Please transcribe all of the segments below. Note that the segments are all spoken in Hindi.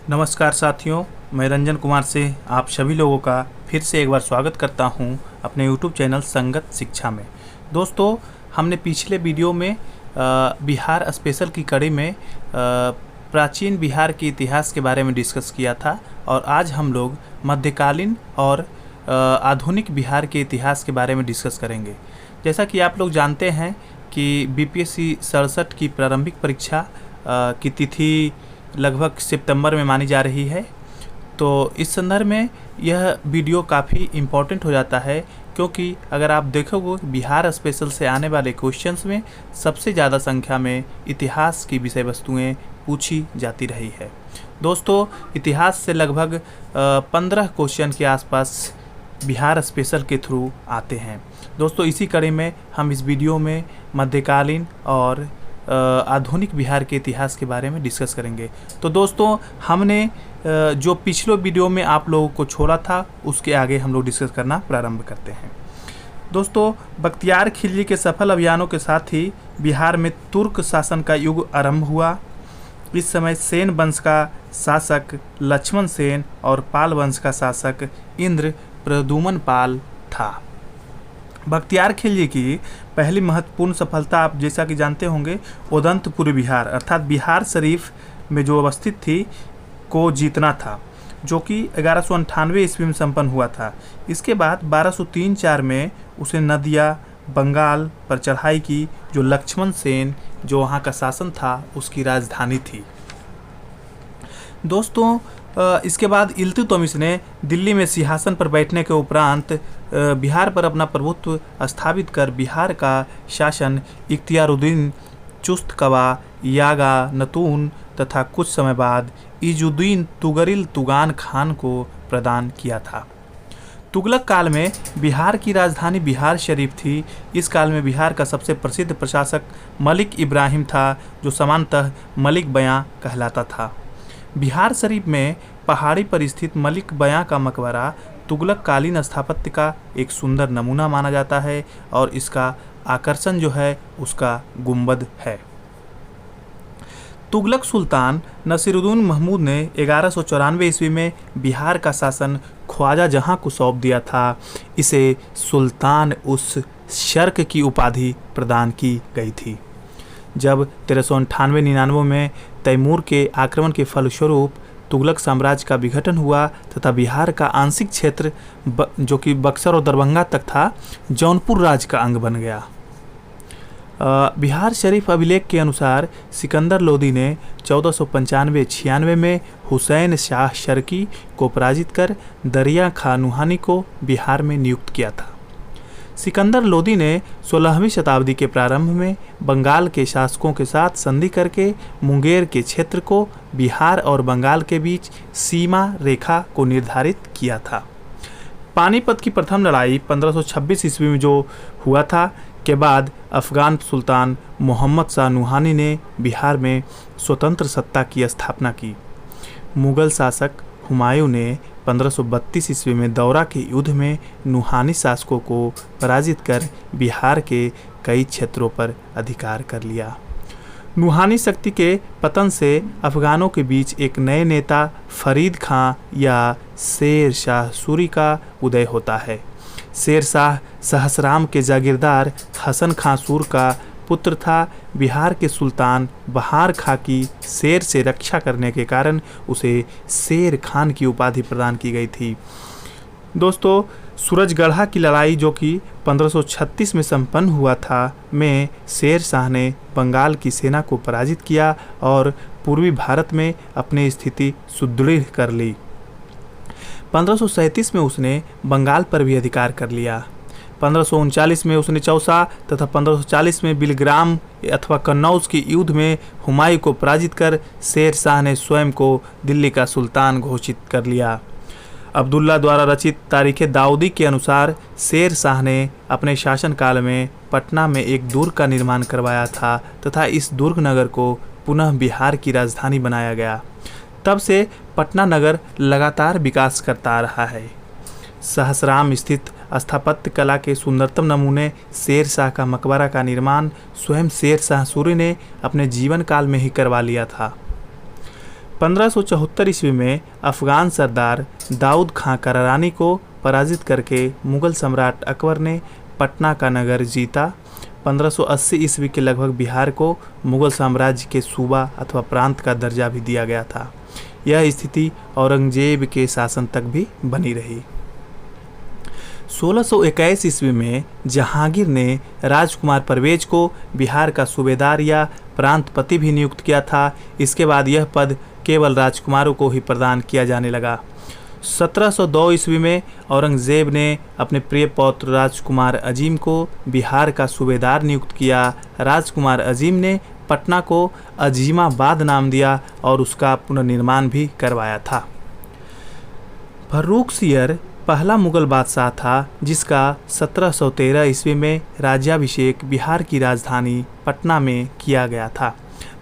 नमस्कार साथियों, मैं रंजन कुमार से आप सभी लोगों का फिर से एक बार स्वागत करता हूं अपने YouTube चैनल संगत शिक्षा में। दोस्तों, हमने पिछले वीडियो में बिहार स्पेशल की कड़ी में प्राचीन बिहार के इतिहास के बारे में डिस्कस किया था और आज हम लोग मध्यकालीन और आधुनिक बिहार के इतिहास के बारे में डिस्कस करेंगे। जैसा कि आप लोग जानते हैं कि BPSC 67 की प्रारंभिक परीक्षा की तिथि लगभग सितंबर में मानी जा रही है। तो इस संदर्भ में यह वीडियो काफ़ी इम्पोर्टेंट हो जाता है, क्योंकि अगर आप देखोगे बिहार स्पेशल से आने वाले क्वेश्चंस में सबसे ज़्यादा संख्या में इतिहास की विषय वस्तुएँ पूछी जाती रही है। दोस्तों, इतिहास से लगभग 15 क्वेश्चन के आसपास बिहार स्पेशल के थ्रू आते हैं। दोस्तों, इसी कड़ी में हम इस वीडियो में मध्यकालीन और आधुनिक बिहार के इतिहास के बारे में डिस्कस करेंगे। तो दोस्तों, हमने जो पिछले वीडियो में आप लोगों को छोड़ा था उसके आगे हम लोग डिस्कस करना प्रारंभ करते हैं। दोस्तों, बख्तियार खिलजी के सफल अभियानों के साथ ही बिहार में तुर्क शासन का युग आरंभ हुआ। इस समय सेन वंश का शासक लक्ष्मण सेन और पाल वंश का शासक इंद्र प्रद्युम्न पाल था। बख्तियार खिलजी की पहली महत्वपूर्ण सफलता आप जैसा कि जानते होंगे उदंतपुर बिहार अर्थात बिहार शरीफ में जो अवस्थित थी को जीतना था, जो कि 1198 ईस्वी में संपन्न हुआ था। इसके बाद 1203-4 में उसे नदिया बंगाल पर चढ़ाई की, जो लक्ष्मण सेन जो वहाँ का शासन था उसकी राजधानी थी। दोस्तों, इसके बाद इल्तुतमिश ने दिल्ली में सिंहासन पर बैठने के उपरांत बिहार पर अपना प्रभुत्व स्थापित कर बिहार का शासन इख्तियारुद्दीन चुस्त कवा, यागा नतून तथा कुछ समय बाद इजुद्दीन तुगरिल तुगान खान को प्रदान किया था। तुगलक काल में बिहार की राजधानी बिहार शरीफ थी। इस काल में बिहार का सबसे प्रसिद्ध प्रशासक मलिक इब्राहिम था, जो सामान्यतः मलिक बयां कहलाता था। बिहार शरीफ में पहाड़ी पर स्थित मलिक बयां का मकबरा तुगलक कालीन स्थापत्य का एक सुंदर नमूना माना जाता है और इसका आकर्षण जो है उसका गुंबद है। तुगलक सुल्तान नसीरुद्दीन महमूद ने 1194 ईस्वी में बिहार का शासन ख्वाजा जहां को सौंप दिया था। इसे सुल्तान उस शर्क की उपाधि प्रदान की गई थी। जब 1398-99 में तैमूर के आक्रमण के फलस्वरूप तुगलक साम्राज्य का विघटन हुआ तथा बिहार का आंशिक क्षेत्र जो कि बक्सर और दरभंगा तक था, जौनपुर राज्य का अंग बन गया। बिहार शरीफ अभिलेख के अनुसार सिकंदर लोदी ने 1495-96 में हुसैन शाह शर्की को पराजित कर दरिया खां नुहानी को बिहार में नियुक्त किया था। सिकंदर लोदी ने 16वीं शताब्दी के प्रारंभ में बंगाल के शासकों के साथ संधि करके मुंगेर के क्षेत्र को बिहार और बंगाल के बीच सीमा रेखा को निर्धारित किया था। पानीपत की प्रथम लड़ाई 1526 ईस्वी में जो हुआ था के बाद अफगान सुल्तान मोहम्मद शाह नुहानी ने बिहार में स्वतंत्र सत्ता की स्थापना की। मुगल शासक हुमायूं ने 1532 ईस्वी में दौरा के युद्ध में नुहानी शासकों को पराजित कर बिहार के कई क्षेत्रों पर अधिकार कर लिया। नुहानी शक्ति के पतन से अफगानों के बीच एक नए नेता फरीद खां या शेर शाह सूरी का उदय होता है। शेर शाह सहसराम के जागीरदार हसन खां सूर का पुत्र था। बिहार के सुल्तान बहार खां की शेर से रक्षा करने के कारण उसे शेर खान की उपाधि प्रदान की गई थी। दोस्तों, सूरजगढ़ा की लड़ाई जो कि 1536 में संपन्न हुआ था में शेर शाह ने बंगाल की सेना को पराजित किया और पूर्वी भारत में अपनी स्थिति सुदृढ़ कर ली। 1537 में उसने बंगाल पर भी अधिकार कर लिया। 1539 में उसने चौसा तथा 1540 में बिलग्राम अथवा कन्नौज के युद्ध में हुमायूं को पराजित कर शेर शाह ने स्वयं को दिल्ली का सुल्तान घोषित कर लिया। अब्दुल्ला द्वारा रचित तारीख़ दाऊदी के अनुसार शेर शाह ने अपने शासनकाल में पटना में एक दुर्ग का निर्माण करवाया था तथा इस दुर्ग नगर को पुनः बिहार की राजधानी बनाया गया। तब से पटना नगर लगातार विकास करता रहा है। सहसराम स्थित स्थापत्य कला के सुंदरतम नमूने शेर शाह का मकबरा का निर्माण स्वयं शेर शाह सूरी ने अपने जीवन काल में ही करवा लिया था। 1574 ईस्वी में अफगान सरदार दाऊद खां करारानी को पराजित करके मुगल सम्राट अकबर ने पटना का नगर जीता। 1580 ईस्वी के लगभग बिहार को मुगल साम्राज्य के सूबा अथवा प्रांत का दर्जा भी दिया गया था। यह स्थिति औरंगजेब के शासन तक भी बनी रही। 1621 ईस्वी में जहांगीर ने राजकुमार परवेज को बिहार का सूबेदार या प्रांतपति भी नियुक्त किया था। इसके बाद यह पद केवल राजकुमारों को ही प्रदान किया जाने लगा। 1702 ईस्वी में औरंगजेब ने अपने प्रिय पौत्र राजकुमार अजीम को बिहार का सूबेदार नियुक्त किया। राजकुमार अजीम ने पटना को अजीमाबाद नाम दिया और उसका पुनर्निर्माण भी करवाया था। फर्रुख सियर पहला मुगल बादशाह था जिसका 1713 ईस्वी में राज्याभिषेक बिहार की राजधानी पटना में किया गया था।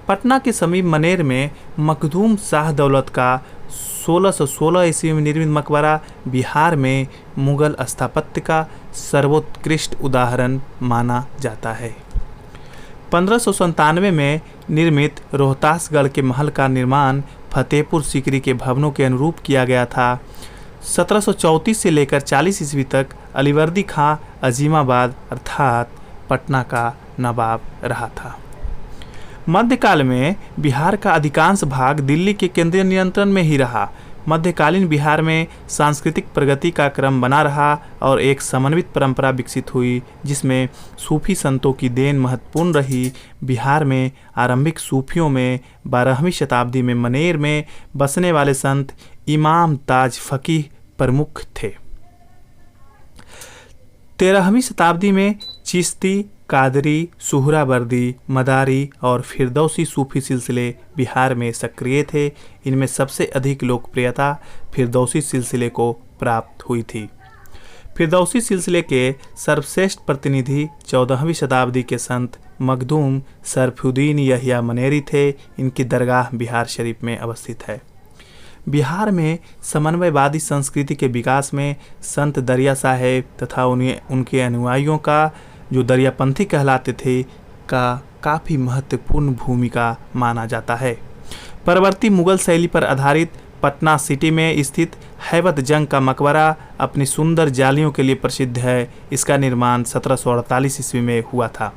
पटना के समीप मनेर में मखदूम शाह दौलत का 1616 ईस्वी में निर्मित मकबरा बिहार में मुगल स्थापत्य का सर्वोत्कृष्ट उदाहरण माना जाता है। 1597 में निर्मित रोहतासगढ़ के महल का निर्माण फतेहपुर सीकरी के भवनों के अनुरूप किया गया था। 1734 से लेकर 40 ईस्वी तक अलीवर्दी खां अजीमाबाद अर्थात पटना का नवाब रहा था। मध्यकाल में बिहार का अधिकांश भाग दिल्ली के केंद्रीय नियंत्रण में ही रहा। मध्यकालीन बिहार में सांस्कृतिक प्रगति का क्रम बना रहा और एक समन्वित परंपरा विकसित हुई जिसमें सूफी संतों की देन महत्वपूर्ण रही। बिहार में आरंभिक सूफियों में 12वीं शताब्दी में मनेर में बसने वाले संत इमाम ताज फकीह प्रमुख थे। 13वीं शताब्दी में चिश्ती, कादरी, सुहरावर्दी, मदारी और फिरदौसी सूफी सिलसिले बिहार में सक्रिय थे। इनमें सबसे अधिक लोकप्रियता फिरदौसी सिलसिले को प्राप्त हुई थी। फिरदौसी सिलसिले के सर्वश्रेष्ठ प्रतिनिधि 14वीं शताब्दी के संत मखदूम शरफुद्दीन यहिया मनेरी थे। इनकी दरगाह बिहार शरीफ में अवस्थित है। बिहार में समन्वयवादी संस्कृति के विकास में संत दरिया साहेब तथा उनके अनुयायियों का जो दरियापंथी कहलाते थे का काफ़ी महत्वपूर्ण भूमिका माना जाता है। परवर्ती मुगल शैली पर आधारित पटना सिटी में स्थित हैबत जंग का मकबरा अपनी सुंदर जालियों के लिए प्रसिद्ध है। इसका निर्माण 1748 ईस्वी में हुआ था।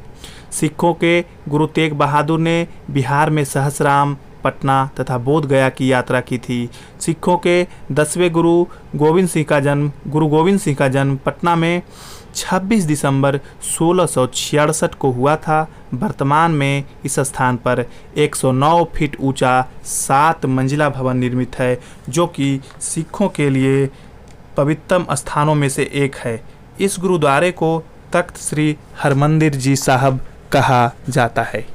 सिखों के गुरु तेग बहादुर ने बिहार में सहसराम, पटना तथा बोध गया की यात्रा की थी। सिखों के 10वें गुरु गोविंद सिंह का जन्म पटना में 26 दिसंबर 1666 को हुआ था। वर्तमान में इस स्थान पर 109 फीट ऊंचा 7 मंजिला भवन निर्मित है जो कि सिखों के लिए पवित्रतम स्थानों में से एक है। इस गुरुद्वारे को तख्त श्री हरमंदिर जी साहब कहा जाता है।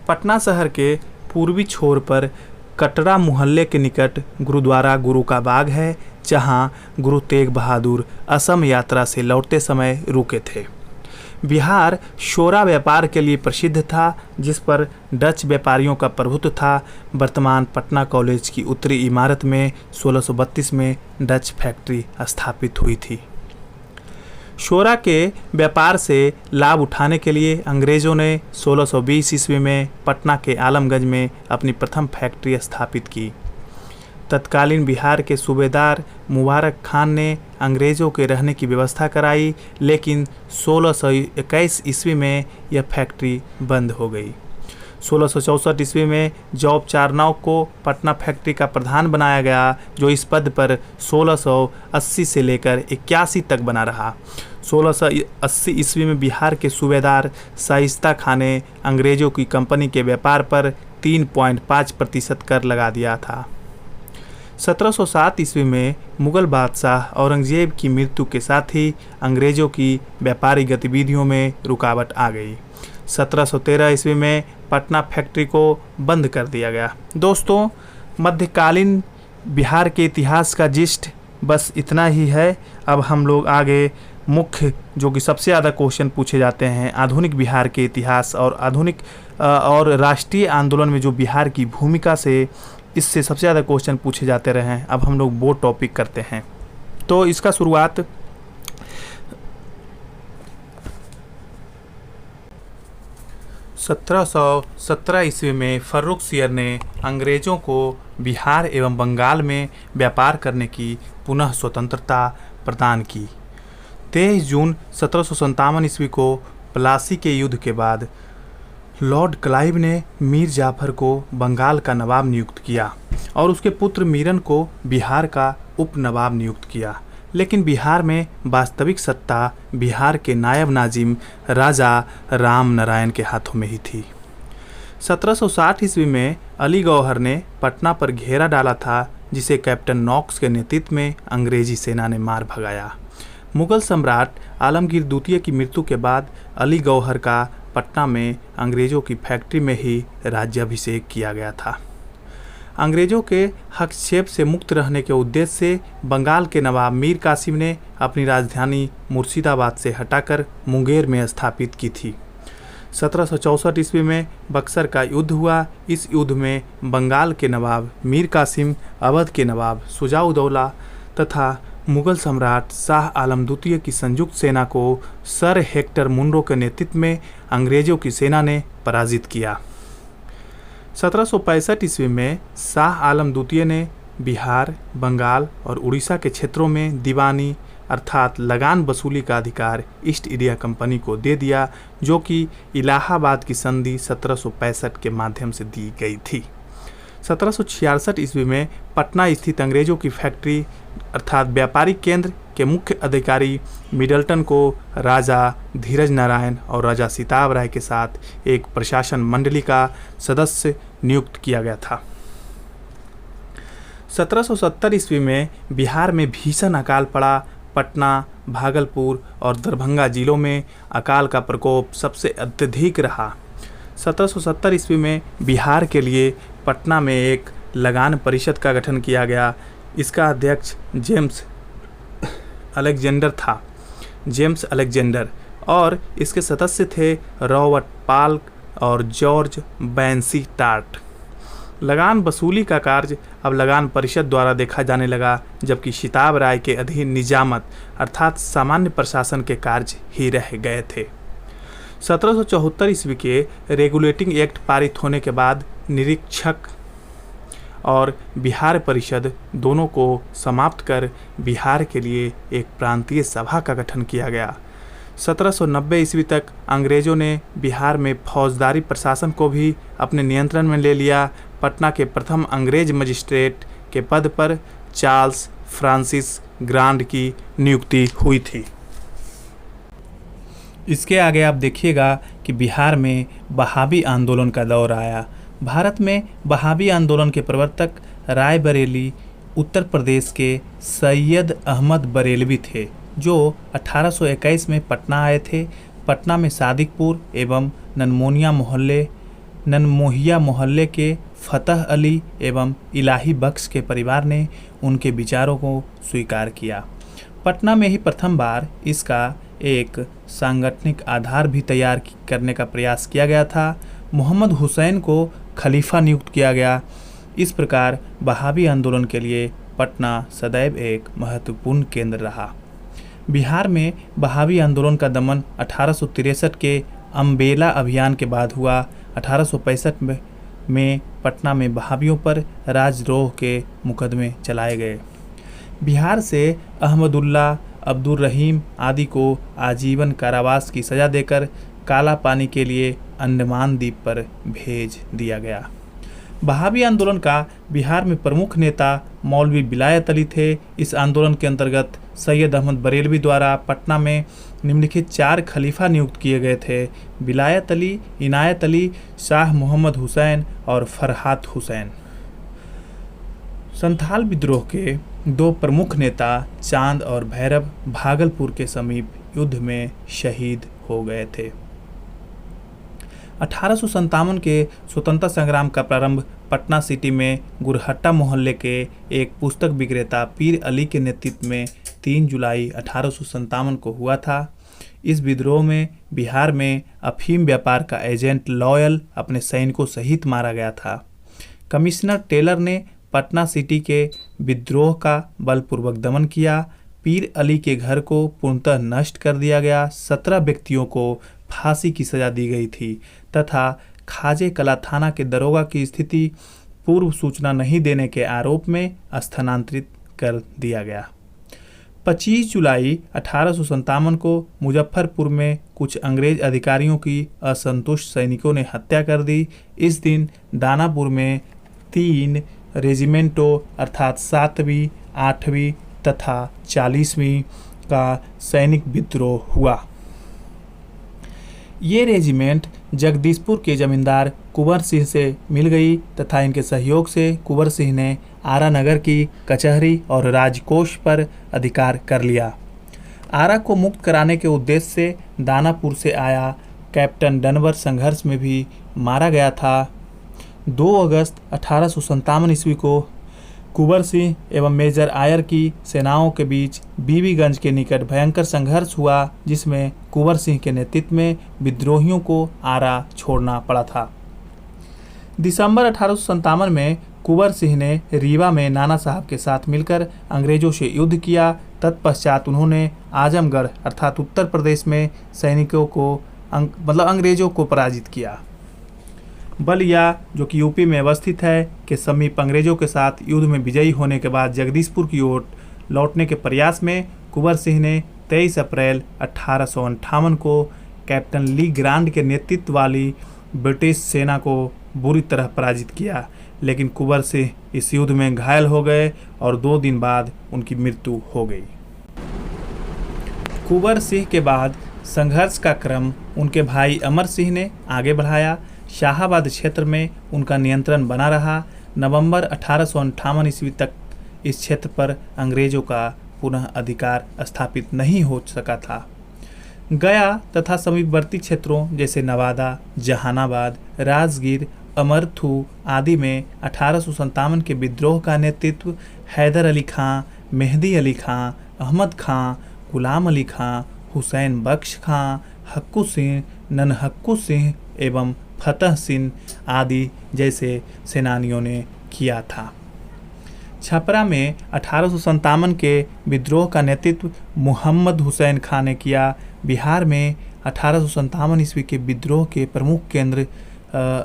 पटना शहर के पूर्वी छोर पर कटरा मोहल्ले के निकट गुरुद्वारा गुरु का बाग है जहां गुरु तेग बहादुर असम यात्रा से लौटते समय रुके थे। बिहार शोरा व्यापार के लिए प्रसिद्ध था जिस पर डच व्यापारियों का प्रभुत्व था। वर्तमान पटना कॉलेज की उत्तरी इमारत में 1632 में डच फैक्ट्री स्थापित हुई थी। शोरा के व्यापार से लाभ उठाने के लिए अंग्रेज़ों ने 1620 ईस्वी में पटना के आलमगंज में अपनी प्रथम फैक्ट्री स्थापित की। तत्कालीन बिहार के सूबेदार मुबारक खान ने अंग्रेज़ों के रहने की व्यवस्था कराई, लेकिन 1621 ईस्वी में यह फैक्ट्री बंद हो गई। 1664 ईस्वी में जॉब चारनॉ को पटना फैक्ट्री का प्रधान बनाया गया जो इस पद पर 1680 से लेकर 81 तक बना रहा। 1680 ईस्वी में बिहार के सूबेदार शाइस्ता खां ने अंग्रेज़ों की कंपनी के व्यापार पर 3.5% कर लगा दिया था। 1707 ईस्वी में मुगल बादशाह औरंगजेब की मृत्यु के साथ ही अंग्रेज़ों की व्यापारिक गतिविधियों में रुकावट आ गई। 1713 ईस्वी में पटना फैक्ट्री को बंद कर दिया गया। दोस्तों, मध्यकालीन बिहार के इतिहास का जिस्ट बस इतना ही है। अब हम लोग आगे मुख्य जो कि सबसे ज़्यादा क्वेश्चन पूछे जाते हैं आधुनिक बिहार के इतिहास और आधुनिक और राष्ट्रीय आंदोलन में जो बिहार की भूमिका से इससे सबसे ज़्यादा क्वेश्चन पूछे जाते रहे हैं, अब हम लोग वो टॉपिक करते हैं। तो इसका शुरुआत 1717 ईस्वी में फर्रुखसियर ने अंग्रेज़ों को बिहार एवं बंगाल में व्यापार करने की पुनः स्वतंत्रता प्रदान की। 23 जून 1757 ईस्वी को प्लासी के युद्ध के बाद लॉर्ड क्लाइव ने मीर जाफर को बंगाल का नवाब नियुक्त किया और उसके पुत्र मीरन को बिहार का उप नवाब नियुक्त किया, लेकिन बिहार में वास्तविक सत्ता बिहार के नायब नाजिम राजा राम नारायण के हाथों में ही थी। 1760 ईस्वी में अली गौहर ने पटना पर घेरा डाला था, जिसे कैप्टन नॉक्स के नेतृत्व में अंग्रेजी सेना ने मार भगाया। मुगल सम्राट आलमगीर द्वितीय की मृत्यु के बाद अली गौहर का पटना में अंग्रेज़ों की फैक्ट्री में ही राज्याभिषेक किया गया था। अंग्रेज़ों के हस्तक्षेप से मुक्त रहने के उद्देश्य से बंगाल के नवाब मीर कासिम ने अपनी राजधानी मुर्शिदाबाद से हटाकर मुंगेर में स्थापित की थी। 1764 ईस्वी में बक्सर का युद्ध हुआ। इस युद्ध में बंगाल के नवाब मीर कासिम, अवध के नवाब शुजा-उद-दौला तथा मुगल सम्राट शाह आलम द्वितीय की संयुक्त सेना को सर हेक्टर मुनरो के नेतृत्व में अंग्रेज़ों की सेना ने पराजित किया। 1765 ईस्वी में शाह आलम द्वितीय ने बिहार, बंगाल और उड़ीसा के क्षेत्रों में दीवानी अर्थात लगान वसूली का अधिकार ईस्ट इंडिया कंपनी को दे दिया, जो कि इलाहाबाद की संधि 1765 के माध्यम से दी गई थी। 1766 ईस्वी में पटना स्थित अंग्रेज़ों की फैक्ट्री अर्थात व्यापारिक केंद्र के मुख्य अधिकारी मिडलटन को राजा धीरज नारायण और राजा सिताब राय के साथ एक प्रशासन मंडली का सदस्य नियुक्त किया गया था। 1770 ईस्वी में बिहार में भीषण अकाल पड़ा। पटना, भागलपुर और दरभंगा जिलों में अकाल का प्रकोप सबसे अत्यधिक रहा। 1770 ईस्वी में बिहार के लिए पटना में एक लगान परिषद का गठन किया गया। इसका अध्यक्ष जेम्स अलेक्जेंडर और इसके सदस्य थे रॉबर्ट पाल्क और जॉर्ज बैंसी टार्ट। लगान वसूली का कार्य अब लगान परिषद द्वारा देखा जाने लगा, जबकि सिताब राय के अधीन निजामत अर्थात सामान्य प्रशासन के कार्य ही रह गए थे। 1774 ईस्वी के रेगुलेटिंग एक्ट पारित होने के बाद निरीक्षक और बिहार परिषद दोनों को समाप्त कर बिहार के लिए एक प्रांतीय सभा का गठन किया गया। 1790 ईस्वी तक अंग्रेज़ों ने बिहार में फौजदारी प्रशासन को भी अपने नियंत्रण में ले लिया। पटना के प्रथम अंग्रेज मजिस्ट्रेट के पद पर चार्ल्स फ्रांसिस ग्रांड की नियुक्ति हुई थी। इसके आगे आप देखिएगा कि बिहार में वहाबी आंदोलन का दौर आया। भारत में वहाबी आंदोलन के प्रवर्तक राय बरेली उत्तर प्रदेश के सैयद अहमद बरेलवी थे, जो 1821 में पटना आए थे। पटना में सादिकपुर एवं ननमोहिया मोहल्ले के फतह अली एवं इलाही बख्श के परिवार ने उनके विचारों को स्वीकार किया। पटना में ही प्रथम बार इसका एक सांगठनिक आधार भी तैयार करने का प्रयास किया गया था। मोहम्मद हुसैन को खलीफा नियुक्त किया गया। इस प्रकार वहाबी आंदोलन के लिए पटना सदैव एक महत्वपूर्ण केंद्र रहा। बिहार में वहाबी आंदोलन का दमन 1863 के अम्बेला अभियान के बाद हुआ। 1865 में पटना में वहाबियों पर राजद्रोह के मुकदमे चलाए गए। बिहार से अहमदुल्ला, अब्दुल रहीम आदि को आजीवन कारावास की सज़ा देकर काला पानी के लिए अंडमान द्वीप पर भेज दिया गया। वहाबी आंदोलन का बिहार में प्रमुख नेता मौलवी विलायत अली थे। इस आंदोलन के अंतर्गत सैयद अहमद बरेलवी द्वारा पटना में निम्नलिखित 4 खलीफा नियुक्त किए गए थे: विलायत अली, इनायत अली, शाह मोहम्मद हुसैन और फरहात हुसैन। संथाल विद्रोह के 2 प्रमुख नेता चांद और भैरव भागलपुर के समीप युद्ध में शहीद हो गए थे। 1857 के स्वतंत्रता संग्राम का प्रारंभ पटना सिटी में गुरहट्टा मोहल्ले के एक पुस्तक विक्रेता पीर अली के नेतृत्व में 3 जुलाई 1857 को हुआ था। इस विद्रोह में बिहार में अफीम व्यापार का एजेंट लॉयल अपने सैनिकों सहित मारा गया था। कमिश्नर टेलर ने पटना सिटी के विद्रोह का बलपूर्वक दमन किया। पीर अली के घर को पूर्णतः नष्ट कर दिया गया। 17 व्यक्तियों को फांसी की सजा दी गई थी तथा खाजे कला थाना के दरोगा की स्थिति पूर्व सूचना नहीं देने के आरोप में स्थानांतरित कर दिया गया। 25 जुलाई 1857 को मुजफ्फरपुर में कुछ अंग्रेज अधिकारियों की असंतुष्ट सैनिकों ने हत्या कर दी। इस दिन दानापुर में 3 रेजिमेंटों अर्थात 7वीं, 8वीं तथा 40वीं का सैनिक विद्रोह हुआ। ये रेजिमेंट जगदीशपुर के जमींदार कुंवर सिंह से मिल गई तथा इनके सहयोग से कुंवर सिंह ने आरा नगर की कचहरी और राजकोष पर अधिकार कर लिया। आरा को मुक्त कराने के उद्देश्य से दानापुर से आया कैप्टन डनवर संघर्ष में भी मारा गया था। 2 अगस्त 1857 ईस्वी को कुंवर सिंह एवं मेजर आयर की सेनाओं के बीच बीबीगंज के निकट भयंकर संघर्ष हुआ, जिसमें कुंवर सिंह के नेतृत्व में विद्रोहियों को आरा छोड़ना पड़ा था। दिसंबर 1857 में कुंवर सिंह ने रीवा में नाना साहब के साथ मिलकर अंग्रेजों से युद्ध किया। तत्पश्चात उन्होंने आजमगढ़ अर्थात उत्तर प्रदेश में सैनिकों को अंग्रेजों को पराजित किया। बलिया जो कि यूपी में अवस्थित है के समीप अंग्रेजों के साथ युद्ध में विजयी होने के बाद जगदीशपुर की ओर लौटने के प्रयास में कुंवर सिंह ने 23 अप्रैल 1858 को कैप्टन ली ग्रांड के नेतृत्व वाली ब्रिटिश सेना को बुरी तरह पराजित किया, लेकिन कुंवर सिंह इस युद्ध में घायल हो गए और 2 दिन बाद उनकी मृत्यु हो गई। कुंवर सिंह के बाद संघर्ष का क्रम उनके भाई अमर सिंह ने आगे बढ़ाया। शाहाबाद क्षेत्र में उनका नियंत्रण बना रहा। नवंबर 1858 ईस्वी तक इस क्षेत्र पर अंग्रेजों का पुनः अधिकार स्थापित नहीं हो सका था। गया तथा समीपवर्ती क्षेत्रों जैसे नवादा, जहानाबाद, राजगीर, अमरथू आदि में 1857 के विद्रोह का नेतृत्व हैदर अली खां, मेहदी अली खां, अहमद खां, गुलाम अली खां, हुसैन बख्श खां, हक्कू सिंह, ननहक्कू सिंह एवं फतह सिंह आदि जैसे सेनानियों ने किया था। छपरा में 1857 के विद्रोह का नेतृत्व मोहम्मद हुसैन खां ने किया। बिहार में 1857 ईस्वी के विद्रोह के प्रमुख केंद्र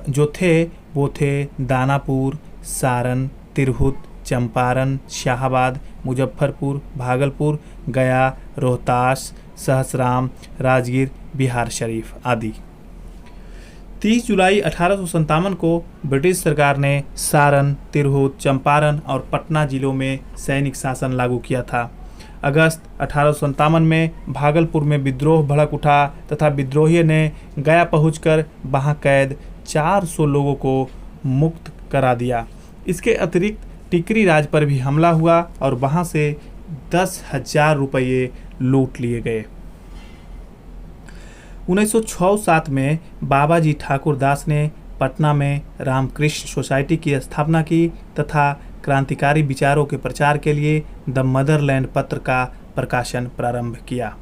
जो थे वो थे दानापुर, सारण, तिरहुत, चंपारण, शाहाबाद, मुजफ्फरपुर, भागलपुर, गया, रोहतास, सहसराम, राजगीर, बिहार शरीफ आदि। 30 जुलाई 1857 को ब्रिटिश सरकार ने सारण, तिरहुत, चंपारण और पटना जिलों में सैनिक शासन लागू किया था। अगस्त 1857 में भागलपुर में विद्रोह भड़क उठा तथा विद्रोहियों ने गया पहुंचकर वहां कैद 400 लोगों को मुक्त करा दिया। इसके अतिरिक्त टिकरी राज पर भी हमला हुआ और वहां से 10,000 रुपये लूट लिए गए। 1906-07 में बाबाजी ठाकुर दास ने पटना में रामकृष्ण सोसाइटी की स्थापना की तथा क्रांतिकारी विचारों के प्रचार के लिए द मदरलैंड पत्र का प्रकाशन प्रारंभ किया।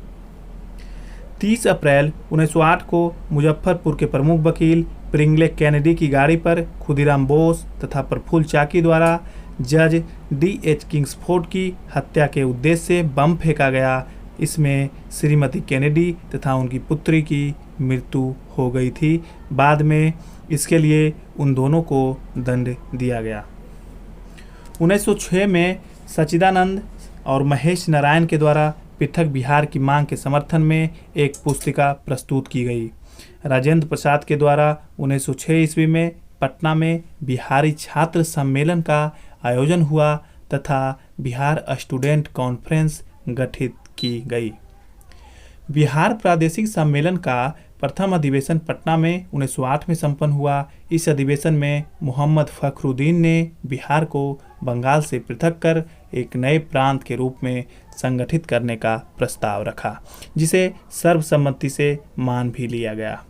30 अप्रैल 1908 को मुजफ्फरपुर के प्रमुख वकील प्रिंगले कैनेडी की गाड़ी पर खुदीराम बोस तथा प्रफुल्ल चाकी द्वारा जज D.H. किंग्सफोर्ड की हत्या के उद्देश्य से बम फेंका गया। इसमें श्रीमती कैनेडी तथा उनकी पुत्री की मृत्यु हो गई थी। बाद में इसके लिए उन दोनों को दंड दिया गया। 1906 में सच्चिदानंद और महेश नारायण के द्वारा पृथक बिहार की मांग के समर्थन में एक पुस्तिका प्रस्तुत की गई। राजेंद्र प्रसाद के द्वारा 1906 ईस्वी में पटना में बिहारी छात्र सम्मेलन का आयोजन हुआ तथा बिहार स्टूडेंट कॉन्फ्रेंस गठित की गई। बिहार प्रादेशिक सम्मेलन का प्रथम अधिवेशन पटना में 1908 में संपन्न हुआ। इस अधिवेशन में मोहम्मद फखरुद्दीन ने बिहार को बंगाल से पृथक कर एक नए प्रांत के रूप में संगठित करने का प्रस्ताव रखा, जिसे सर्वसम्मति से मान भी लिया गया।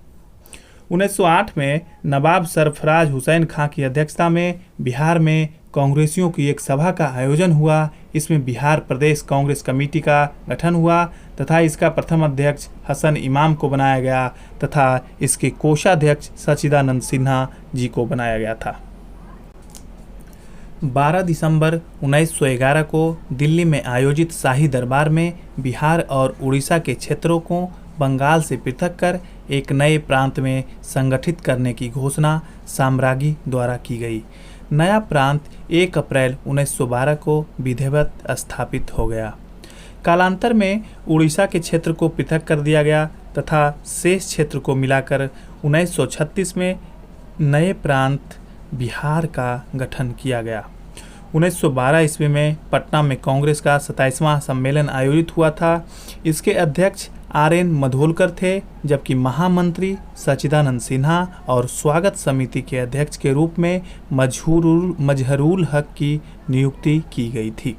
1908 में नवाब सरफराज हुसैन खां की अध्यक्षता में बिहार में कांग्रेसियों की एक सभा का आयोजन हुआ। इसमें बिहार प्रदेश कांग्रेस कमेटी का गठन हुआ तथा इसका प्रथम अध्यक्ष हसन इमाम को बनाया गया तथा इसके कोषाध्यक्ष सच्चिदानंद सिन्हा जी को बनाया गया था। 12 दिसंबर 1911 को दिल्ली में आयोजित शाही दरबार में बिहार और उड़ीसा के क्षेत्रों को बंगाल से पृथक कर एक नए प्रांत में संगठित करने की घोषणा साम्राज्ञी द्वारा की गई। नया प्रांत 1 अप्रैल 1912 को विधिवत स्थापित हो गया। कालांतर में उड़ीसा के क्षेत्र को पृथक कर दिया गया तथा शेष क्षेत्र को मिलाकर 1936 में नए प्रांत बिहार का गठन किया गया। 1912 ईस्वी में पटना में कांग्रेस का 27वां सम्मेलन आयोजित हुआ था। इसके अध्यक्ष RN मधोलकर थे, जबकि महामंत्री सच्चिदानंद सिन्हा और स्वागत समिति के अध्यक्ष के रूप में मजहरुल हक की नियुक्ति की गई थी।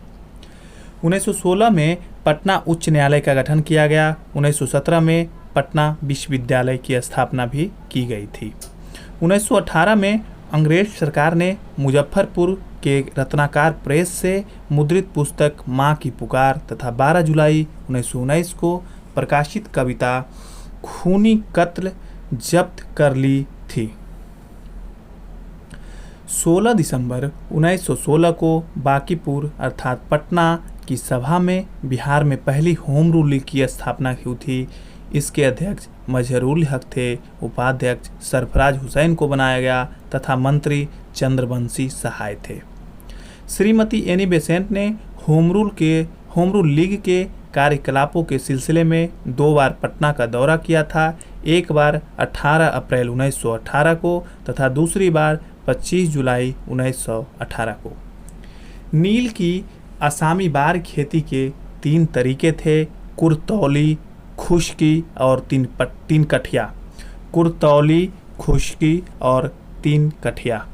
1916 में पटना उच्च न्यायालय का गठन किया गया। 1917 में पटना विश्वविद्यालय की स्थापना भी की गई थी। 1918 में अंग्रेज सरकार ने मुजफ्फरपुर के रत्नाकर प्रेस से मुद्रित पुस्तक माँ की पुकार तथा 12 जुलाई 1919 को प्रकाशित कविता खूनी कत्ल जब्त कर ली थी। 16 दिसंबर 1916 को बांकीपुर अर्थात पटना की सभा में बिहार में पहली होम रूल की स्थापना हुई थी। इसके अध्यक्ष मजहरुल हक थे, उपाध्यक्ष सरफराज हुसैन को बनाया गया तथा मंत्री चंद्रवंशी सहाय थे। श्रीमती एनी बेसेंट ने होम रूल लीग के कार्यकलापों के सिलसिले में 2 बार पटना का दौरा किया था, एक बार 18 अप्रैल 1918 को तथा दूसरी बार 25 जुलाई 1918 को। नील की असामी बार खेती के 3 तरीके थे, कुरतौली, खुश्की और 3 कठिया। कुरतौली, खुश्की और 3 कठिया।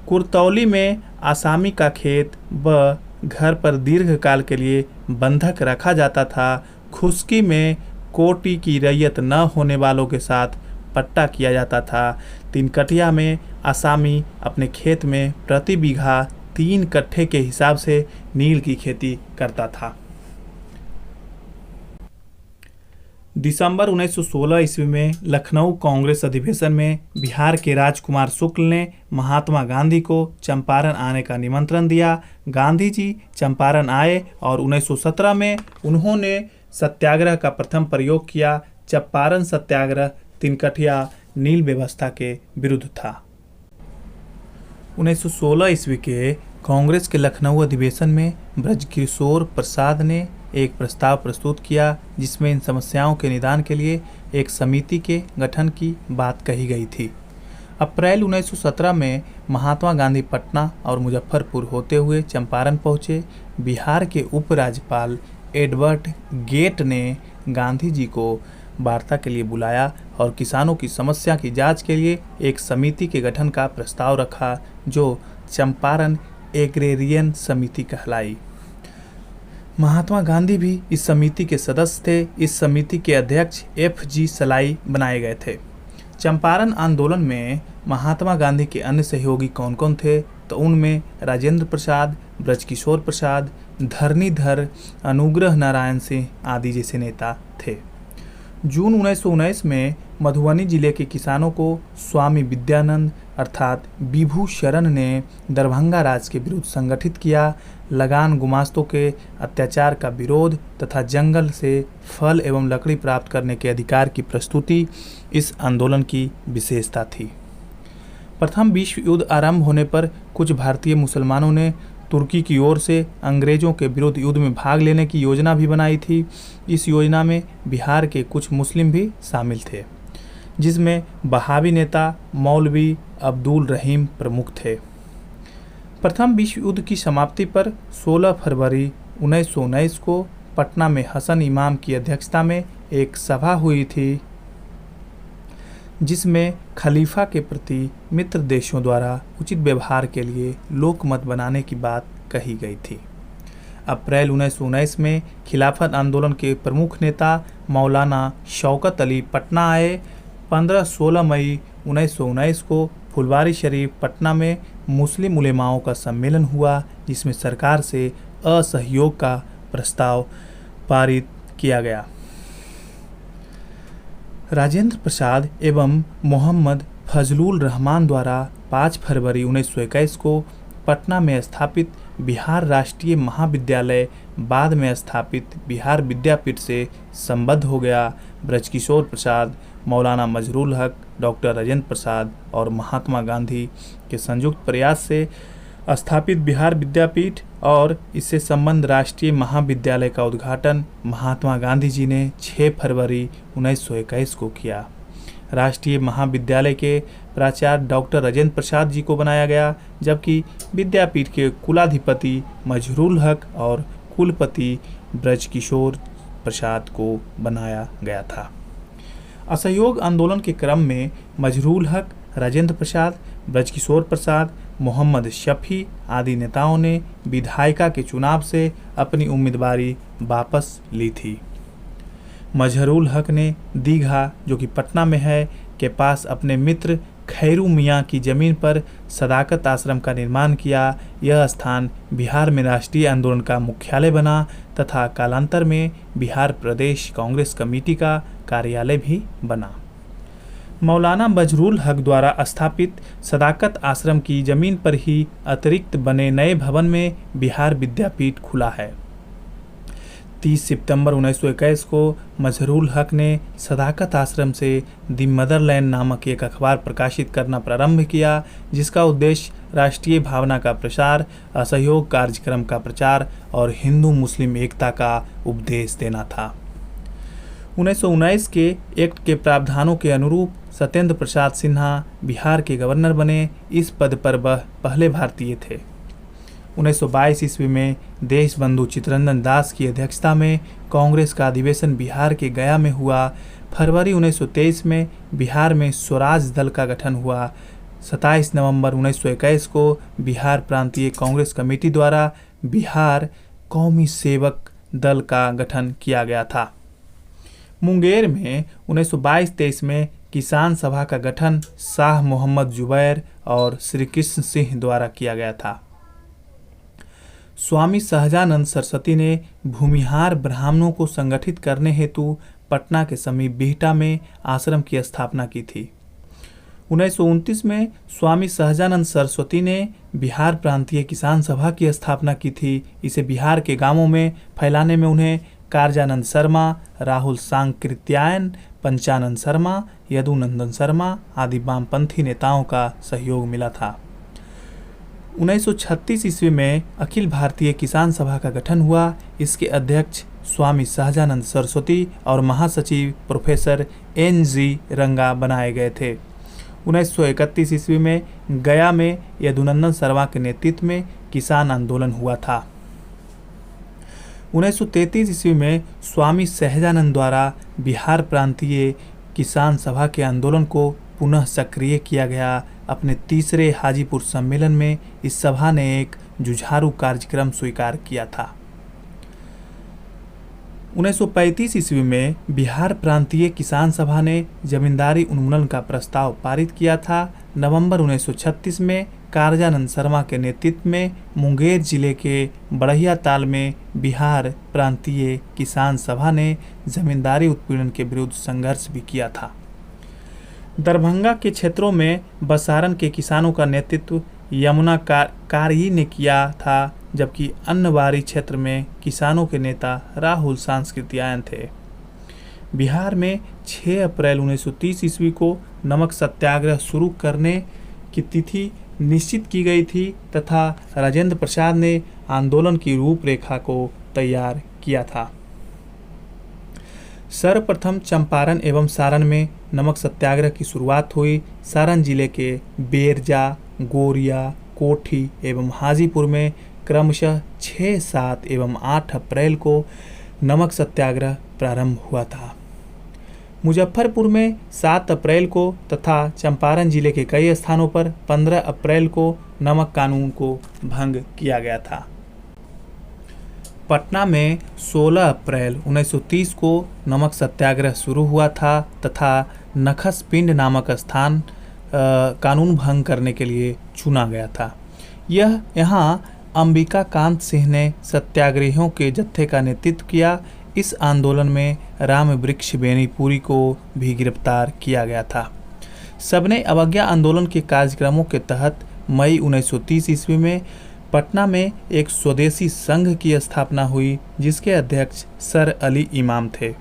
कुरतौली में आसामी का खेत व घर पर दीर्घकाल के लिए बंधक रखा जाता था। खुश्की में कोटी की रैयत न होने वालों के साथ पट्टा किया जाता था। 3 कठिया में आसामी अपने खेत में प्रति बीघा 3 कट्ठे के हिसाब से नील की खेती करता था। दिसंबर 1916 ईस्वी में लखनऊ कांग्रेस अधिवेशन में बिहार के राजकुमार शुक्ल ने महात्मा गांधी को चंपारण आने का निमंत्रण दिया। गांधी जी चंपारण आए और 1917 में उन्होंने सत्याग्रह का प्रथम प्रयोग किया। चंपारण सत्याग्रह 3 कठिया नील व्यवस्था के विरुद्ध था। 1916 ईस्वी के कांग्रेस के लखनऊ अधिवेशन में ब्रजकिशोर प्रसाद ने एक प्रस्ताव प्रस्तुत किया, जिसमें इन समस्याओं के निदान के लिए एक समिति के गठन की बात कही गई थी। अप्रैल 1917 में महात्मा गांधी पटना और मुजफ्फरपुर होते हुए चंपारण पहुँचे। बिहार के उपराज्यपाल एडवर्ड गेट ने गांधी जी को वार्ता के लिए बुलाया और किसानों की समस्या की जांच के लिए एक समिति के गठन का प्रस्ताव रखा, जो चंपारण एग्रेरियन समिति कहलाई। महात्मा गांधी भी इस समिति के सदस्य थे। इस समिति के अध्यक्ष FG सलाई बनाए गए थे। चंपारण आंदोलन में महात्मा गांधी के अन्य सहयोगी कौन कौन थे, तो उनमें राजेंद्र प्रसाद, ब्रजकिशोर प्रसाद, धरणीधर, अनुग्रह नारायण सिंह आदि जैसे नेता थे। जून 1919 में मधुबनी जिले के किसानों को स्वामी विद्यानंद अर्थात विभू शरण ने दरभंगा राज के विरुद्ध संगठित किया। लगान गुमास्तों के अत्याचार का विरोध तथा जंगल से फल एवं लकड़ी प्राप्त करने के अधिकार की प्रस्तुति इस आंदोलन की विशेषता थी। प्रथम विश्व युद्ध आरंभ होने पर कुछ भारतीय मुसलमानों ने तुर्की की ओर से अंग्रेजों के विरुद्ध युद्ध में भाग लेने की योजना भी बनाई थी। इस योजना में बिहार के कुछ मुस्लिम भी शामिल थे, जिसमें बहावी नेता मौलवी अब्दुल रहीम प्रमुख थे। प्रथम विश्व युद्ध की समाप्ति पर 16 फरवरी 1919 को पटना में हसन इमाम की अध्यक्षता में एक सभा हुई थी, जिसमें खलीफा के प्रति मित्र देशों द्वारा उचित व्यवहार के लिए लोकमत बनाने की बात कही गई थी। अप्रैल 1919 में खिलाफत आंदोलन के प्रमुख नेता मौलाना शौकत अली पटना आए। 15-16 मई 1919 को फुलवारी शरीफ पटना में मुस्लिम उलेमाओं का सम्मेलन हुआ, जिसमें सरकार से असहयोग का प्रस्ताव पारित किया गया। राजेंद्र प्रसाद एवं मोहम्मद फजलुल रहमान द्वारा 5 फरवरी 1921 को पटना में स्थापित बिहार राष्ट्रीय महाविद्यालय बाद में स्थापित बिहार विद्यापीठ से संबद्ध हो गया। ब्रजकिशोर प्रसाद मौलाना मजहरूल हक, डॉक्टर राजेंद्र प्रसाद और महात्मा गांधी के संयुक्त प्रयास से स्थापित बिहार विद्यापीठ और इससे संबद्ध राष्ट्रीय महाविद्यालय का उद्घाटन महात्मा गांधी जी ने 6 फरवरी 1921 को किया। राष्ट्रीय महाविद्यालय के प्राचार्य डॉक्टर राजेंद्र प्रसाद जी को बनाया गया, जबकि विद्यापीठ के कुलाधिपति मजहरूल हक और कुलपति ब्रजकिशोर प्रसाद को बनाया गया था। असहयोग आंदोलन के क्रम में मजहरूल हक, राजेंद्र प्रसाद, ब्रजकिशोर प्रसाद, मोहम्मद शफी आदि नेताओं ने विधायिका के चुनाव से अपनी उम्मीदवारी वापस ली थी। मजहरूल हक ने दीघा, जो कि पटना में है, के पास अपने मित्र खैरू मियाँ की जमीन पर सदाकत आश्रम का निर्माण किया। यह स्थान बिहार में राष्ट्रीय आंदोलन का मुख्यालय बना तथा कालांतर में बिहार प्रदेश कांग्रेस कमेटी का कार्यालय भी बना। मौलाना मजहरूल हक द्वारा स्थापित सदाकत आश्रम की जमीन पर ही अतिरिक्त बने नए भवन में बिहार विद्यापीठ खुला है। 30 सितंबर 1921 को मजहरूल हक ने सदाकत आश्रम से द मदरलैंड नामक एक अखबार प्रकाशित करना प्रारंभ किया, जिसका उद्देश्य राष्ट्रीय भावना का प्रसार, असहयोग कार्यक्रम का प्रचार और हिंदू मुस्लिम एकता का उपदेश देना था। 1919 के एक्ट के प्रावधानों के अनुरूप सत्येंद्र प्रसाद सिन्हा बिहार के गवर्नर बने। इस पद पर वह पहले भारतीय थे। 1922 ईस्वी में देशबंधु चित्तरंजन दास की अध्यक्षता में कांग्रेस का अधिवेशन बिहार के गया में हुआ। फरवरी 1923 में बिहार में स्वराज दल का गठन हुआ। 27 नवंबर 1921 को बिहार प्रांतीय कांग्रेस कमेटी द्वारा बिहार कौमी सेवक दल का गठन किया गया था। मुंगेर में 1922-23 में किसान सभा का गठन शाह मोहम्मद जुबैर और श्री कृष्ण सिंह द्वारा किया गया था। स्वामी सहजानंद सरस्वती ने भूमिहार ब्राह्मणों को संगठित करने हेतु पटना के समीप बिहटा में आश्रम की स्थापना की थी। 1929 में स्वामी सहजानंद सरस्वती ने बिहार प्रांतीय किसान सभा की स्थापना की थी। इसे बिहार के गांवों में फैलाने में उन्हें कारजानंद शर्मा, राहुल सांकृत्यायन, पंचानंद शर्मा, यदुनंदन शर्मा आदि वामपंथी नेताओं का सहयोग मिला था। 1936 ईस्वी में अखिल भारतीय किसान सभा का गठन हुआ। इसके अध्यक्ष स्वामी सहजानंद सरस्वती और महासचिव प्रोफेसर NG रंगा बनाए गए थे। 1931 ईस्वी में गया में यदुनंदन शर्मा के नेतृत्व में किसान आंदोलन हुआ था। 1933 ईस्वी में स्वामी सहजानंद द्वारा बिहार प्रांतीय किसान सभा के आंदोलन को पुनः सक्रिय किया गया। अपने तीसरे हाजीपुर सम्मेलन में इस सभा ने एक जुझारू कार्यक्रम स्वीकार किया था। 1935 ईस्वी में बिहार प्रांतीय किसान सभा ने जमींदारी उन्मूलन का प्रस्ताव पारित किया था। नवंबर 1936 में कारजानंद शर्मा के नेतृत्व में मुंगेर जिले के बड़हिया ताल में बिहार प्रांतीय किसान सभा ने जमींदारी उत्पीड़न के विरुद्ध संघर्ष भी किया था। दरभंगा के क्षेत्रों में बसारन के किसानों का नेतृत्व यमुना कारी ने किया था, जबकि अन्नबारी क्षेत्र में किसानों के नेता राहुल सांकृत्यायन थे। बिहार में 6 अप्रैल 1930 ईस्वी को नमक सत्याग्रह शुरू करने की तिथि निश्चित की गई थी तथा राजेंद्र प्रसाद ने आंदोलन की रूपरेखा को तैयार किया था। सर्वप्रथम चंपारण एवं सारण में नमक सत्याग्रह की शुरुआत हुई। सारण जिले के बेरजा, गोरिया, कोठी एवं हाजीपुर में क्रमशः 6, 7 एवं 8 अप्रैल को नमक सत्याग्रह प्रारंभ हुआ था। मुजफ्फरपुर में 7 अप्रैल को तथा चंपारण जिले के कई स्थानों पर 15 अप्रैल को नमक कानून को भंग किया गया था। पटना में 16 अप्रैल 1930 को नमक सत्याग्रह शुरू हुआ था तथा नखस पिंड नामक स्थान कानून भंग करने के लिए चुना गया था। यहाँ अंबिका कांत सिंह ने सत्याग्रहियों के जत्थे का नेतृत्व किया। इस आंदोलन में राम वृक्ष बेनीपुरी को भी गिरफ्तार किया गया था। सबने अवज्ञा आंदोलन के कार्यक्रमों के तहत मई 1930 ईस्वी में पटना में एक स्वदेशी संघ की स्थापना हुई, जिसके अध्यक्ष सर अली इमाम थे।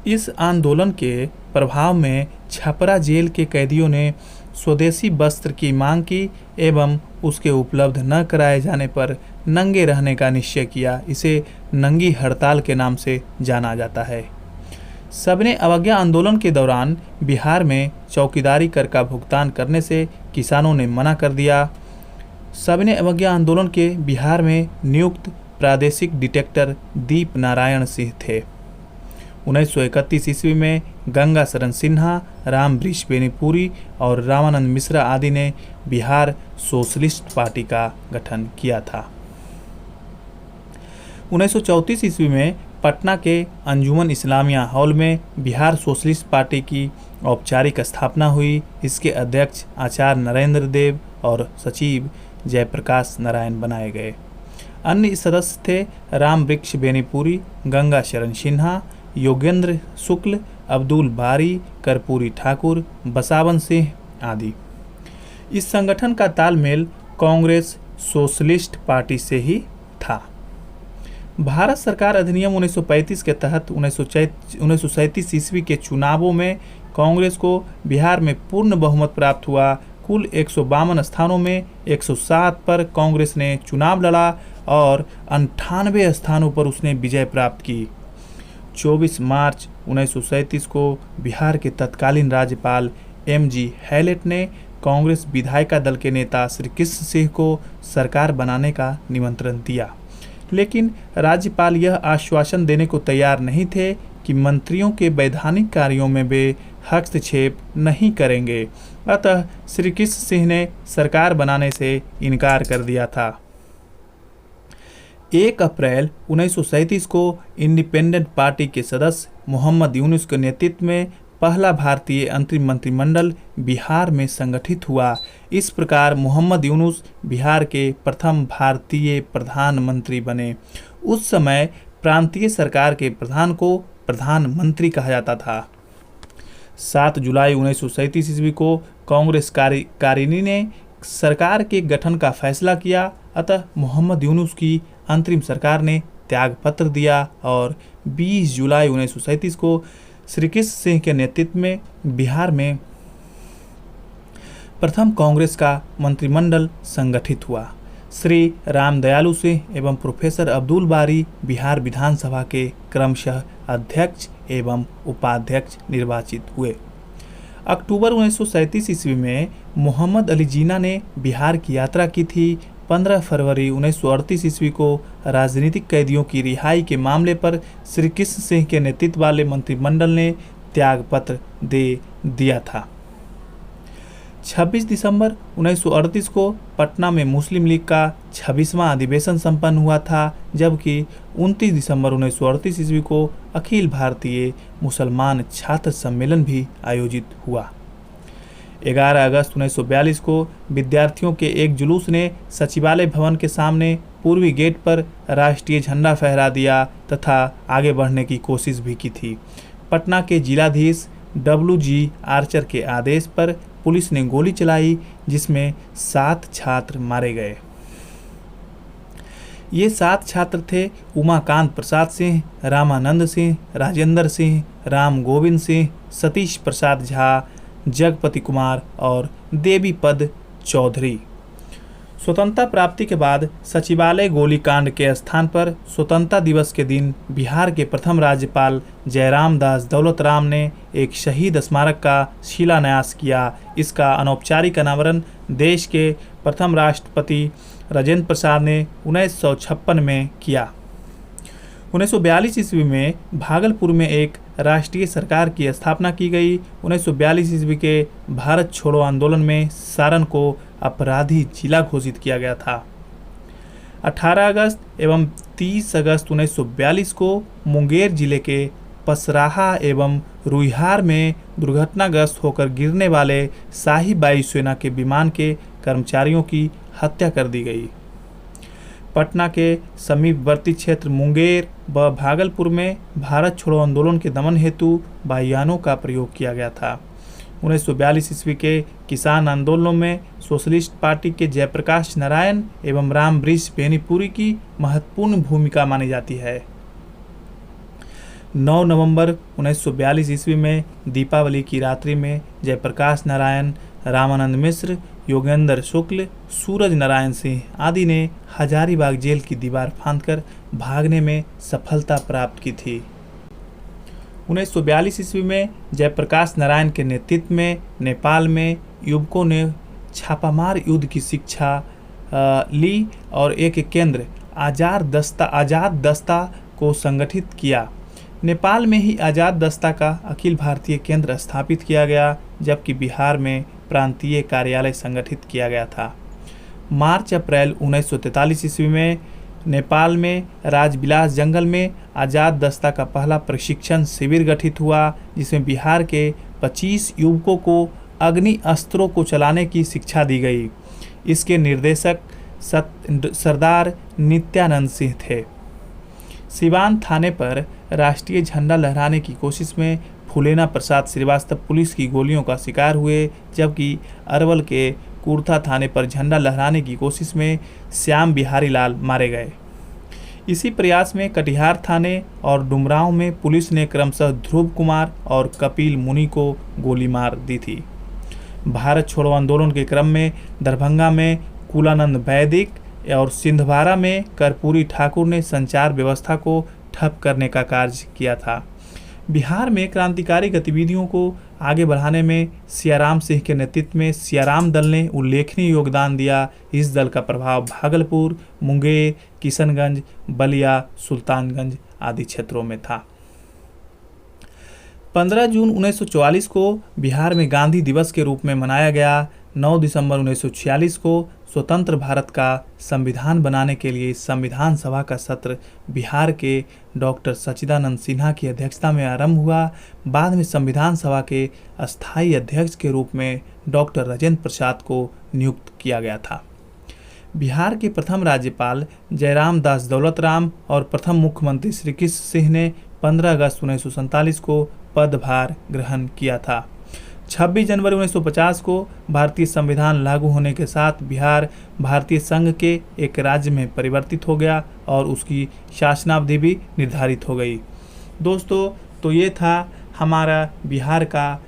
इस आंदोलन के प्रभाव में छपरा जेल के कैदियों ने स्वदेशी वस्त्र की मांग की एवं उसके उपलब्ध न कराए जाने पर नंगे रहने का निश्चय किया। इसे नंगी हड़ताल के नाम से जाना जाता है। सबने अवज्ञा आंदोलन के दौरान बिहार में चौकीदारी कर का भुगतान करने से किसानों ने मना कर दिया। सबने अवज्ञा आंदोलन के बिहार में नियुक्त प्रादेशिक डिटेक्टर दीप नारायण सिंह थे। 1931 ईस्वी में गंगा शरण सिन्हा, राम वृक्ष बेनीपुरी और रामानंद मिश्रा आदि ने बिहार सोशलिस्ट पार्टी का गठन किया था। 1934 ईस्वी में पटना के अंजुमन इस्लामिया हॉल में बिहार सोशलिस्ट पार्टी की औपचारिक स्थापना हुई। इसके अध्यक्ष आचार्य नरेंद्र देव और सचिव जयप्रकाश नारायण बनाए गए। अन्य सदस्य थे राम वृक्ष बेनीपुरी, गंगा शरण सिन्हा, योगेंद्र शुक्ल, अब्दुल बारी, कर्पूरी ठाकुर, बसावन सिंह आदि। इस संगठन का तालमेल कांग्रेस सोशलिस्ट पार्टी से ही था। भारत सरकार अधिनियम 1935 के तहत 1937 ईस्वी के चुनावों में कांग्रेस को बिहार में पूर्ण बहुमत प्राप्त हुआ। कुल 152 स्थानों में 107 पर कांग्रेस ने चुनाव लड़ा और 98 स्थानों पर उसने विजय प्राप्त की। 24 मार्च 1937 को बिहार के तत्कालीन राज्यपाल M.G. हैलेट ने कांग्रेस विधायिका दल के नेता श्री कृष्ण सिंह को सरकार बनाने का निमंत्रण दिया, लेकिन राज्यपाल यह आश्वासन देने को तैयार नहीं थे कि मंत्रियों के वैधानिक कार्यों में वे हस्तक्षेप नहीं करेंगे। अतः श्री कृष्ण सिंह ने सरकार बनाने से इनकार कर दिया था। 1 अप्रैल 1937 को इंडिपेंडेंट पार्टी के सदस्य मोहम्मद यूनुस के नेतृत्व में पहला भारतीय अंतरिम मंत्रिमंडल बिहार में संगठित हुआ। इस प्रकार मोहम्मद यूनुस बिहार के प्रथम भारतीय प्रधानमंत्री बने। उस समय प्रांतीय सरकार के प्रधान को प्रधानमंत्री कहा जाता था। 7 जुलाई 1937 ईस्वी को कांग्रेस कारिणी ने सरकार के गठन का फैसला किया। अतः मोहम्मद यूनुस की अंतरिम सरकार ने त्यागपत्र दिया और 20 जुलाई 1937 को श्री कृष्ण सिंह के नेतृत्व में बिहार में प्रथम कांग्रेस का मंत्रिमंडल संगठित हुआ। श्री रामदयालु सिंह एवं प्रोफेसर अब्दुल बारी बिहार विधानसभा के क्रमशः अध्यक्ष एवं उपाध्यक्ष निर्वाचित हुए। अक्टूबर 1937 ईस्वी में मोहम्मद अली जिन्ना ने बिहार की यात्रा की थी। 15 फरवरी 1938 ईस्वी को राजनीतिक कैदियों की रिहाई के मामले पर श्री कृष्ण सिंह के नेतृत्व वाले मंत्रिमंडल ने त्यागपत्र दे दिया था। 26 दिसंबर 1938 को पटना में मुस्लिम लीग का 26वां अधिवेशन संपन्न हुआ था, जबकि 29 दिसंबर 1938 ईस्वी को अखिल भारतीय मुसलमान छात्र सम्मेलन भी आयोजित हुआ। 11 अगस्त 1942 को विद्यार्थियों के एक जुलूस ने सचिवालय भवन के सामने पूर्वी गेट पर राष्ट्रीय झंडा फहरा दिया तथा आगे बढ़ने की कोशिश भी की थी। पटना के जिलाधीश W.G. आर्चर के आदेश पर पुलिस ने गोली चलाई, जिसमें 7 छात्र मारे गए। ये 7 छात्र थे उमाकांत प्रसाद सिंह, रामानंद सिंह, राजेंद्र सिंह, राम गोविंद सिंह, सतीश प्रसाद झा, जगपति कुमार और देवीपद चौधरी। स्वतंत्रता प्राप्ति के बाद सचिवालय गोलीकांड के स्थान पर स्वतंत्रता दिवस के दिन बिहार के प्रथम राज्यपाल जयराम दास दौलत राम ने एक शहीद स्मारक का शिलान्यास किया। इसका अनौपचारिक अनावरण देश के प्रथम राष्ट्रपति राजेंद्र प्रसाद ने 1956 में किया। 1942 ईस्वी में भागलपुर में एक राष्ट्रीय सरकार की स्थापना की गई। 1942 ईस्वी के भारत छोड़ो आंदोलन में सारण को अपराधी जिला घोषित किया गया था। 18 अगस्त एवं 30 अगस्त 1942 को मुंगेर जिले के पसराहा एवं रुइहार में दुर्घटनाग्रस्त होकर गिरने वाले शाही वायुसेना के विमान के कर्मचारियों की हत्या कर दी गई। पटना के समीपवर्ती क्षेत्र मुंगेर व भागलपुर में भारत छोड़ो आंदोलन के दमन हेतु वायुयानों का प्रयोग किया गया था। 1942 ईस्वी के किसान आंदोलनों में सोशलिस्ट पार्टी के जयप्रकाश नारायण एवं राम वृक्ष बेनीपुरी की महत्वपूर्ण भूमिका मानी जाती है। 9 नवंबर 1942 ईस्वी में दीपावली की रात्रि में जयप्रकाश नारायण, रामानंद मिश्र, योगेंद्र शुक्ल, सूरज नारायण सिंह आदि ने हजारीबाग जेल की दीवार फांदकर भागने में सफलता प्राप्त की थी। 1942 ईस्वी में जयप्रकाश नारायण के नेतृत्व में नेपाल में युवकों ने छापामार युद्ध की शिक्षा ली और एक केंद्र आज़ाद दस्ता को संगठित किया। नेपाल में ही आज़ाद दस्ता का अखिल भारतीय केंद्र स्थापित किया गया, जबकि बिहार में प्रांतीय कार्यालय संगठित किया गया था। मार्च अप्रैल 1943 ईस्वी में नेपाल में राजबिलास जंगल में आज़ाद दस्ता का पहला प्रशिक्षण शिविर गठित हुआ, जिसमें बिहार के 25 युवकों को अग्नि अस्त्रों को चलाने की शिक्षा दी गई। इसके निर्देशक सरदार नित्यानंद सिंह थे। सिवान थाने पर राष्ट्रीय झंडा लहराने की कोशिश में फूलेना प्रसाद श्रीवास्तव पुलिस की गोलियों का शिकार हुए, जबकि अरवल के कुर्था थाने पर झंडा लहराने की कोशिश में श्याम बिहारी लाल मारे गए। इसी प्रयास में कटिहार थाने और डुमरांव में पुलिस ने क्रमशः ध्रुव कुमार और कपिल मुनि को गोली मार दी थी। भारत छोड़ो आंदोलन के क्रम में दरभंगा में कुलानंद वैदिक और सिंधवारा में कर्पूरी ठाकुर ने संचार व्यवस्था को ठप करने का कार्य किया था। बिहार में क्रांतिकारी गतिविधियों को आगे बढ़ाने में सियाराम सिंह के नेतृत्व में सियाराम दल ने उल्लेखनीय योगदान दिया। इस दल का प्रभाव भागलपुर, मुंगेर, किशनगंज, बलिया, सुल्तानगंज आदि क्षेत्रों में था। 15 जून 1944 को बिहार में गांधी दिवस के रूप में मनाया गया। 9 दिसंबर 1946 को स्वतंत्र भारत का संविधान बनाने के लिए संविधान सभा का सत्र बिहार के डॉक्टर सच्चिदानंद सिन्हा की अध्यक्षता में आरंभ हुआ। बाद में संविधान सभा के अस्थायी अध्यक्ष के रूप में डॉक्टर राजेंद्र प्रसाद को नियुक्त किया गया था। बिहार के प्रथम राज्यपाल जयराम दास दौलतराम और प्रथम मुख्यमंत्री श्री कृष्ण सिंह ने 15 अगस्त 1947 को पदभार ग्रहण किया था। 26 जनवरी 1950 को भारतीय संविधान लागू होने के साथ बिहार भारतीय संघ के एक राज्य में परिवर्तित हो गया और उसकी शासनावधि भी निर्धारित हो गई। दोस्तों, तो ये था हमारा बिहार का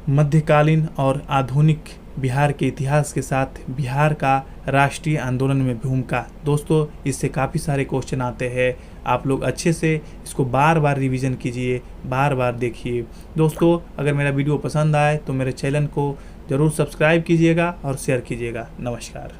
मध्यकालीन और आधुनिक बिहार के इतिहास के साथ बिहार का राष्ट्रीय आंदोलन में भूमिका। दोस्तों, इससे काफ़ी सारे क्वेश्चन आते हैं। आप लोग अच्छे से इसको बार बार रिवीजन कीजिए, बार बार देखिए। दोस्तों, अगर मेरा वीडियो पसंद आए तो मेरे चैनल को ज़रूर सब्सक्राइब कीजिएगा और शेयर कीजिएगा। नमस्कार।